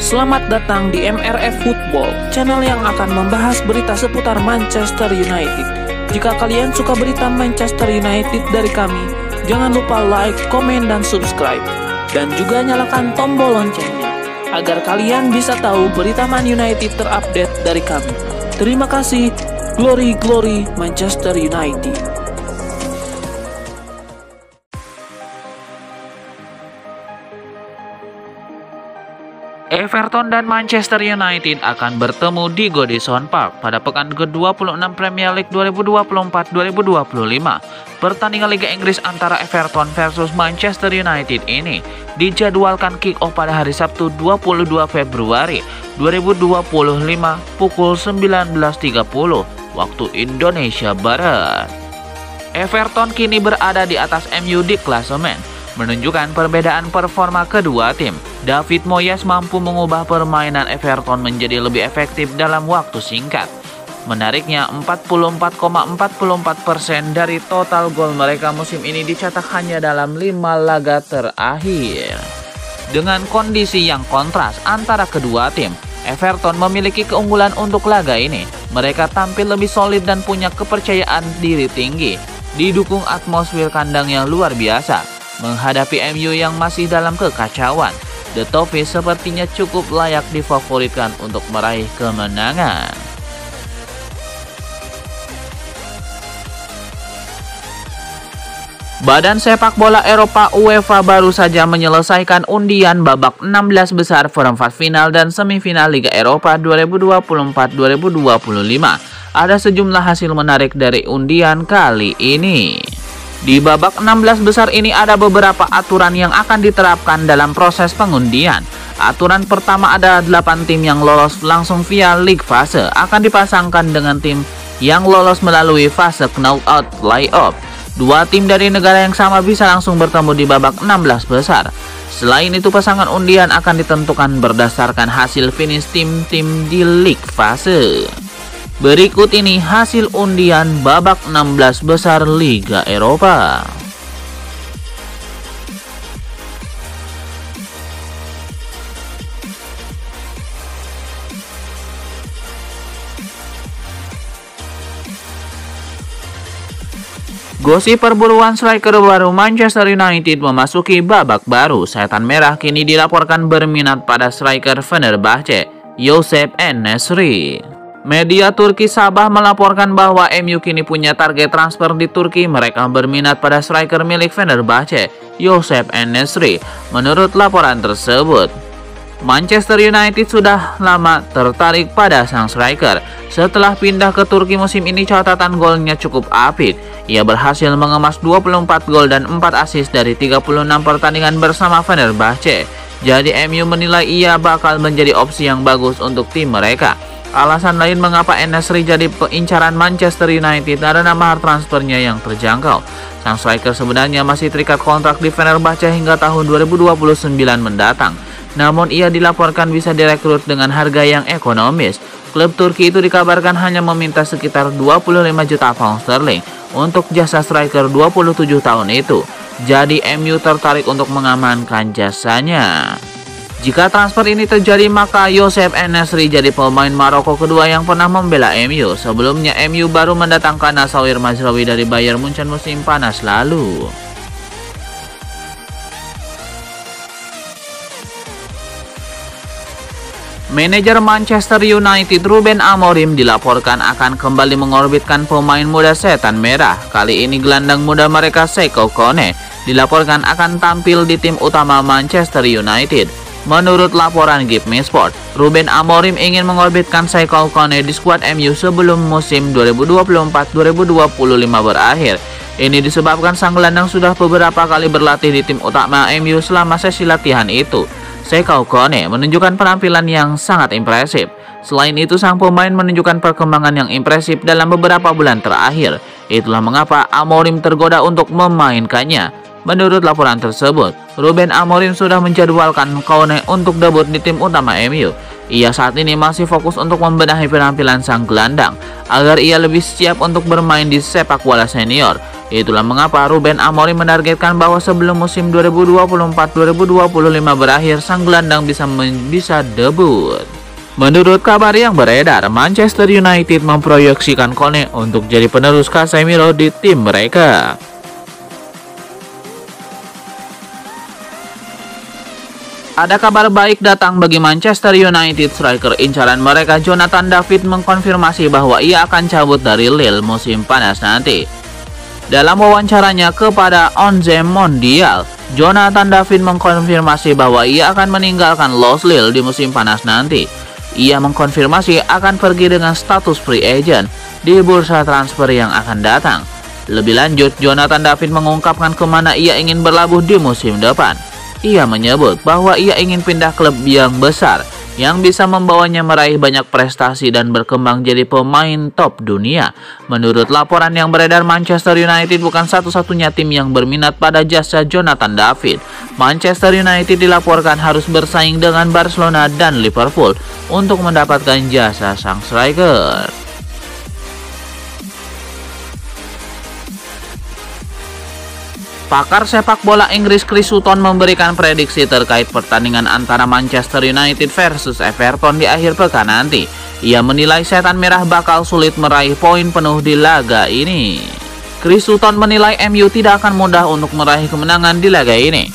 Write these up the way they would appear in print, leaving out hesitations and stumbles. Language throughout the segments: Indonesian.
Selamat datang di MRF Football, channel yang akan membahas berita seputar Manchester United. Jika kalian suka berita Manchester United dari kami, jangan lupa like, komen, dan subscribe. Dan juga nyalakan tombol loncengnya, agar kalian bisa tahu berita Man United terupdate dari kami. Terima kasih, Glory Glory Manchester United. Everton dan Manchester United akan bertemu di Goodison Park pada pekan ke-26 Premier League 2024-2025. Pertandingan Liga Inggris antara Everton versus Manchester United ini dijadwalkan kick-off pada hari Sabtu 22 Februari 2025 pukul 19.30 waktu Indonesia Barat. Everton kini berada di atas MU di klasemen, menunjukkan perbedaan performa kedua tim. David Moyes mampu mengubah permainan Everton menjadi lebih efektif dalam waktu singkat. Menariknya, 44,44% dari total gol mereka musim ini dicetak hanya dalam 5 laga terakhir. Dengan kondisi yang kontras antara kedua tim, Everton memiliki keunggulan untuk laga ini. Mereka tampil lebih solid dan punya kepercayaan diri tinggi, didukung atmosfer kandang yang luar biasa. Menghadapi MU yang masih dalam kekacauan, The Toffees sepertinya cukup layak difavoritkan untuk meraih kemenangan. Badan Sepak Bola Eropa UEFA baru saja menyelesaikan undian babak 16 besar perempat final dan semifinal Liga Eropa 2024-2025. Ada sejumlah hasil menarik dari undian kali ini. Di babak 16 besar ini ada beberapa aturan yang akan diterapkan dalam proses pengundian. Aturan pertama ada 8 tim yang lolos langsung via league fase akan dipasangkan dengan tim yang lolos melalui fase knockout playoff. 2 tim dari negara yang sama bisa langsung bertemu di babak 16 besar. Selain itu, pasangan undian akan ditentukan berdasarkan hasil finish tim-tim di league fase. Berikut ini hasil undian babak 16 besar Liga Eropa. Gosip perburuan striker baru Manchester United memasuki babak baru. Setan Merah kini dilaporkan berminat pada striker Fenerbahce, Josep En-Nesyri. Media Turki Sabah melaporkan bahwa MU kini punya target transfer di Turki. Mereka berminat pada striker milik Fenerbahce, Josep En-Nesyri. Menurut laporan tersebut, Manchester United sudah lama tertarik pada sang striker. Setelah pindah ke Turki musim ini, catatan golnya cukup apik. Ia berhasil mengemas 24 gol dan 4 assist dari 36 pertandingan bersama Fenerbahce. Jadi MU menilai ia bakal menjadi opsi yang bagus untuk tim mereka. Alasan lain mengapa En-Nesyri jadi incaran Manchester United adalah mahar transfernya yang terjangkau. Sang striker sebenarnya masih terikat kontrak di Fenerbahce hingga tahun 2029 mendatang. Namun ia dilaporkan bisa direkrut dengan harga yang ekonomis. Klub Turki itu dikabarkan hanya meminta sekitar 25 juta pound sterling untuk jasa striker 27 tahun itu. Jadi MU tertarik untuk mengamankan jasanya. Jika transfer ini terjadi, maka Josep En-Nesyri jadi pemain Maroko kedua yang pernah membela MU. Sebelumnya MU baru mendatangkan Nasawir Mazraoui dari Bayern Munchen musim panas lalu. Manajer Manchester United Ruben Amorim dilaporkan akan kembali mengorbitkan pemain muda Setan Merah. Kali ini gelandang muda mereka Sekou Kone dilaporkan akan tampil di tim utama Manchester United. Menurut laporan Give Me Sport, Ruben Amorim ingin mengorbitkan Sekou Kone di skuad MU sebelum musim 2024-2025 berakhir. Ini disebabkan sang gelandang sudah beberapa kali berlatih di tim utama MU selama sesi latihan itu. Sekou Kone menunjukkan penampilan yang sangat impresif. Selain itu, sang pemain menunjukkan perkembangan yang impresif dalam beberapa bulan terakhir. Itulah mengapa Amorim tergoda untuk memainkannya. Menurut laporan tersebut, Ruben Amorim sudah menjadwalkan Kone untuk debut di tim utama MU. Ia saat ini masih fokus untuk membenahi penampilan sang gelandang agar ia lebih siap untuk bermain di sepak bola senior. Itulah mengapa Ruben Amorim menargetkan bahwa sebelum musim 2024-2025 berakhir, sang gelandang bisa debut. Menurut kabar yang beredar, Manchester United memproyeksikan Kone untuk jadi penerus Casemiro di tim mereka. Ada kabar baik datang bagi Manchester United. Striker incaran mereka Jonathan David mengkonfirmasi bahwa ia akan cabut dari Lille musim panas nanti. Dalam wawancaranya kepada Onze Mondial, Jonathan David mengkonfirmasi bahwa ia akan meninggalkan Los Lille di musim panas nanti. Ia mengkonfirmasi akan pergi dengan status free agent di bursa transfer yang akan datang. Lebih lanjut, Jonathan David mengungkapkan kemana ia ingin berlabuh di musim depan. Ia menyebut bahwa ia ingin pindah klub yang besar yang bisa membawanya meraih banyak prestasi dan berkembang jadi pemain top dunia. Menurut laporan yang beredar, Manchester United bukan satu-satunya tim yang berminat pada jasa Jonathan David. Manchester United dilaporkan harus bersaing dengan Barcelona dan Liverpool untuk mendapatkan jasa sang striker. Pakar sepak bola Inggris Chris Sutton memberikan prediksi terkait pertandingan antara Manchester United versus Everton di akhir pekan nanti. Ia menilai Setan Merah bakal sulit meraih poin penuh di laga ini. Chris Sutton menilai MU tidak akan mudah untuk meraih kemenangan di laga ini.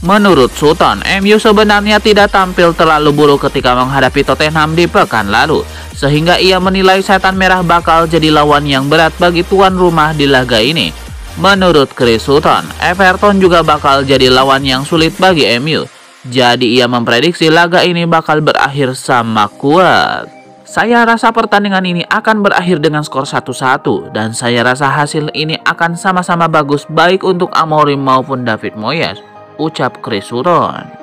Menurut Sutton, MU sebenarnya tidak tampil terlalu buruk ketika menghadapi Tottenham di pekan lalu, sehingga ia menilai Setan Merah bakal jadi lawan yang berat bagi tuan rumah di laga ini. Menurut Chris Sutton, Everton juga bakal jadi lawan yang sulit bagi MU. Jadi ia memprediksi laga ini bakal berakhir sama kuat. Saya rasa pertandingan ini akan berakhir dengan skor 1-1 dan saya rasa hasil ini akan sama-sama bagus baik untuk Amorim maupun David Moyes, ucap Chris Sutton.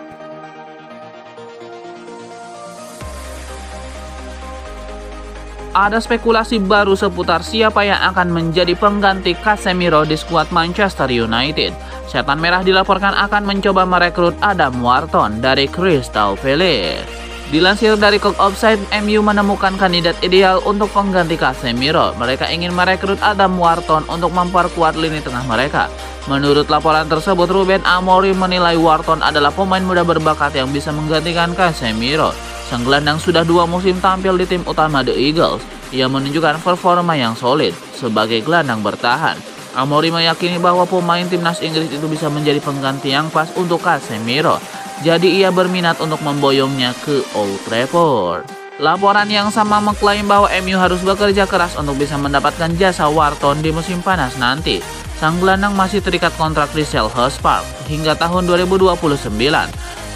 Ada spekulasi baru seputar siapa yang akan menjadi pengganti Casemiro di skuad Manchester United. Setan Merah dilaporkan akan mencoba merekrut Adam Wharton dari Crystal Palace. Dilansir dari Cook Offside, MU menemukan kandidat ideal untuk pengganti Casemiro. Mereka ingin merekrut Adam Wharton untuk memperkuat lini tengah mereka. Menurut laporan tersebut, Ruben Amorim menilai Wharton adalah pemain muda berbakat yang bisa menggantikan Casemiro. Sang gelandang sudah 2 musim tampil di tim utama The Eagles. Ia menunjukkan performa yang solid sebagai gelandang bertahan. Amorim meyakini bahwa pemain timnas Inggris itu bisa menjadi pengganti yang pas untuk Casemiro. Jadi ia berminat untuk memboyongnya ke Old Trafford. Laporan yang sama mengklaim bahwa MU harus bekerja keras untuk bisa mendapatkan jasa Wharton di musim panas nanti. Sang gelandang masih terikat kontrak di Selhurst Park hingga tahun 2029.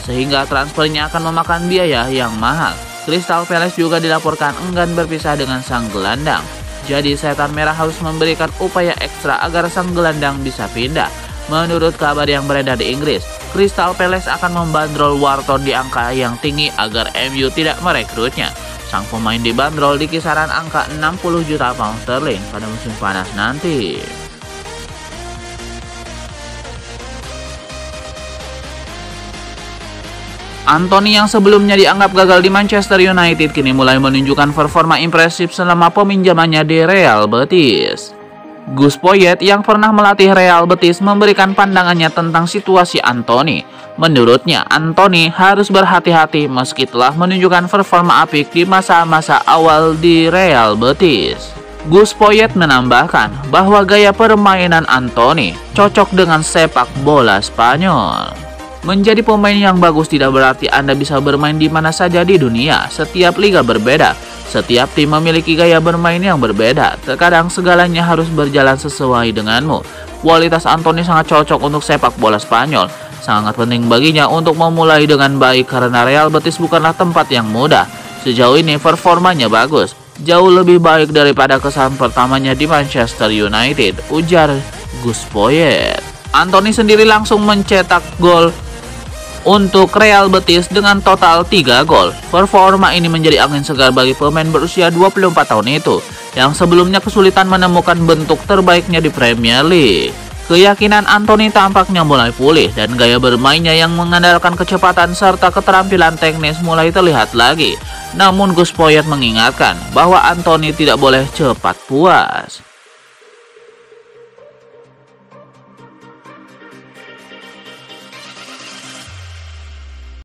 Sehingga transfernya akan memakan biaya yang mahal. Crystal Palace juga dilaporkan enggan berpisah dengan sang gelandang. Jadi Setan Merah harus memberikan upaya ekstra agar sang gelandang bisa pindah. Menurut kabar yang beredar di Inggris, Crystal Palace akan membandrol Wharton di angka yang tinggi agar MU tidak merekrutnya. Sang pemain dibanderol di kisaran angka 60 juta pound sterling pada musim panas nanti. Anthony yang sebelumnya dianggap gagal di Manchester United kini mulai menunjukkan performa impresif selama peminjamannya di Real Betis. Gus Poyet yang pernah melatih Real Betis memberikan pandangannya tentang situasi Anthony. Menurutnya, Anthony harus berhati-hati meski telah menunjukkan performa apik di masa-masa awal di Real Betis. Gus Poyet menambahkan bahwa gaya permainan Anthony cocok dengan sepak bola Spanyol. Menjadi pemain yang bagus tidak berarti Anda bisa bermain di mana saja di dunia. Setiap liga berbeda. Setiap tim memiliki gaya bermain yang berbeda. Terkadang segalanya harus berjalan sesuai denganmu. Kualitas Anthony sangat cocok untuk sepak bola Spanyol. Sangat penting baginya untuk memulai dengan baik karena Real Betis bukanlah tempat yang mudah. Sejauh ini performanya bagus. Jauh lebih baik daripada kesan pertamanya di Manchester United, ujar Gus Poyet. Anthony sendiri langsung mencetak gol untuk Real Betis dengan total 3 gol. Performa ini menjadi angin segar bagi pemain berusia 24 tahun itu, yang sebelumnya kesulitan menemukan bentuk terbaiknya di Premier League. Keyakinan Anthony tampaknya mulai pulih dan gaya bermainnya yang mengandalkan kecepatan serta keterampilan teknis mulai terlihat lagi. Namun Gus Poyet mengingatkan bahwa Anthony tidak boleh cepat puas.